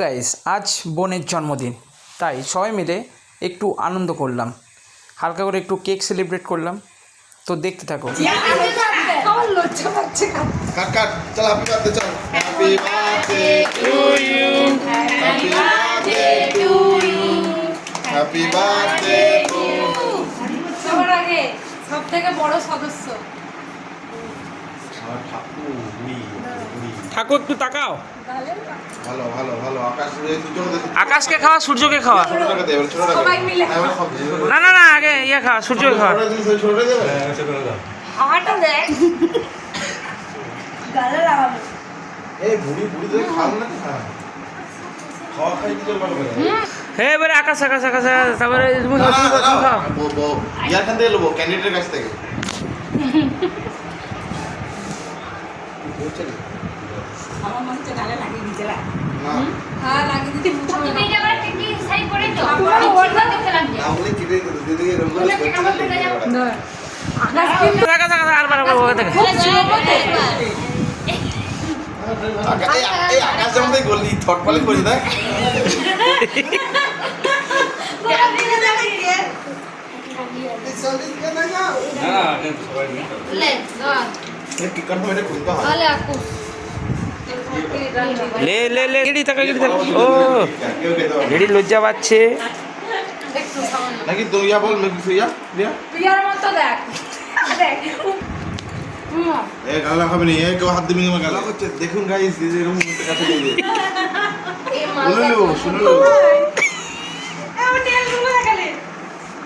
Guys, আজ বোনের জন্মদিন, তাই সবাই মিলে একটু আনন্দ করলাম, হালকা করে একটু কেক সেলিব্রেট করলাম। তো দেখতে থাকো। সব থেকে বড় সদস্য ঠাকুর একটু তাকাও। ভালো ভালো ভালো আকাশকে খাওয়া, সূর্যকে খাওয়া। সবাই মিলে না না না, আগে ইয়ে খাওয়া, সূর্যকে খাওয়া। হাওয়াটা দেখ গালে লাগাবো। এই বুড়ি বুড়ি তুই খাও না খাওয়া খাই কি চলবে হে এবারে আকাশ আকাশ আকাশ আকাশ, তারপরে তুমি খাও। ইয়ার খান থেকে নেবো ক্যান্ডিডেটের কাছ থেকে। আমার মনে হচ্ছে গালে লাগিয়ে দিতে না হ্যাঁ লাগিয়ে দিতে তুমি এটা করে কি সাই করে তো আমরা ওটা দেখতে লাগবে না বলে কি রে দিদি রঙ করে আকাশ কি আকাশ আকাশ আর বার বার দেখে। এই আকাশ যেমন তাই গলি থট পালে করি না লে কি করব এটা খুলতে হয় তাহলে আকু লে লে লে গিড়ি তাকা গিড়ি তাকা। ও গিড়ি লজ্জা পাচ্ছে। একটু সামান্য নাকি তুই ইয়া বল নাকি তুই ইয়া দিয়া পিয়ার মতো দেখ দেখ এ গালা খাবে না এ কেউ হাত দিবি না গালা হচ্ছে দেখুন গাইস দিদি এরকম মুখে কাছে দিয়ে দে এই মালটা শুনুলো আমি তেল গুলো দেখালে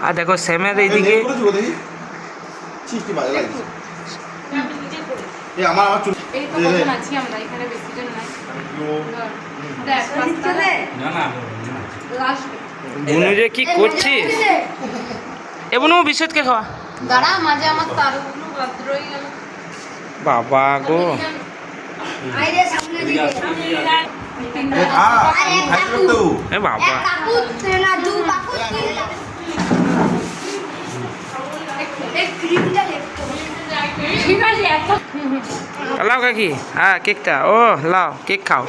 আর দেখো সেমের এইদিকে দেখি চিকি বাজে লাগছে আমি নিজে করে এই আমার চুল এই তো কজন আছি আমরা এখানে বেশি জন নাই দেখ পাঁচটা না না লাস্ট বুনুরে কি করছিস? এ বুনু বিশ্বতকে খাওয়া। দাঁড়া মাঝে আমার তারগুলো বাদ রয়ে গেল বাবা গো, আইরে সামনে দিকে এ বাবা কাকুত না দু কাকুত এই ক্রিমটা একটু ঠিক আছে এত লাও কাকি, হ্যাঁ কেকটা, ও লাও কেক খাও।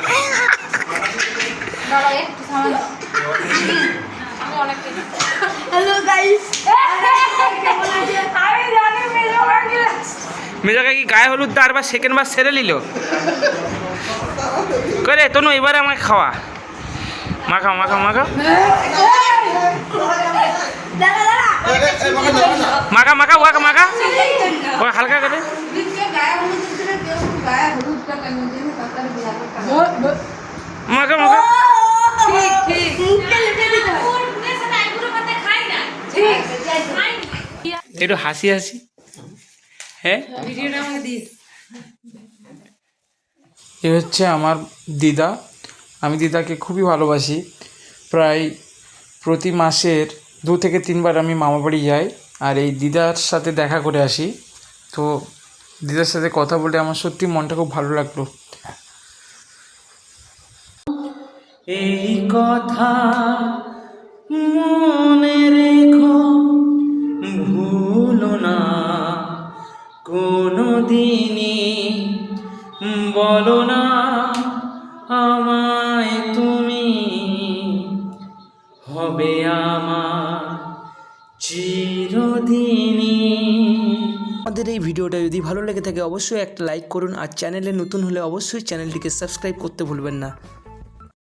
দাঁড়া একটু সামনে আমি অনেক হ্যালো গাইস আমি জানি মেজো লাগিয়ে মেজা কাকি গায়ে হলুদ দার বা সেকেন্ড বার সেরে নিল করে তনু এবারে আমাকে খাওয়া। মাখাও মাখাও মাখাও দাঁড়া দাঁড়া মাখা মাখা ওয়াকা মাখা ও হালকা করে গায়ে হলুদ দিলে কেউ গায়ে হলুদটা কেন দিন তাড়াতাড়ি বিলাবো মাখা মাখা। ঠিক ঠিক মুখে লেগে দিতে হয় ঠিক একটু হাসি হাসি। হ্যাঁ, ভিডিওটা আমাকে দিস এ হচ্ছে আমার দিদা। আমি দিদাকে খুবই ভালোবাসি। প্রায় প্রতি মাসের 2 থেকে 3 বার আমি মামা বাড়ি যাই আর এই দিদার সাথে দেখা করে আসি। তো দিদার সাথে কথা বলে আমার সত্যি মনটা খুব ভালো লাগলো। এই কথা মনে রেখো, ভুলো না কোনো দিনই, বলো না আমায় তুমি, হবে আমার চিরদিনই। আমাদের এই ভিডিওটা যদি ভালো লেগে থাকে অবশ্যই একটা লাইক করুন আর চ্যানেলে নতুন হলে অবশ্যই চ্যানেলটিকে সাবস্ক্রাইব করতে ভুলবেন না।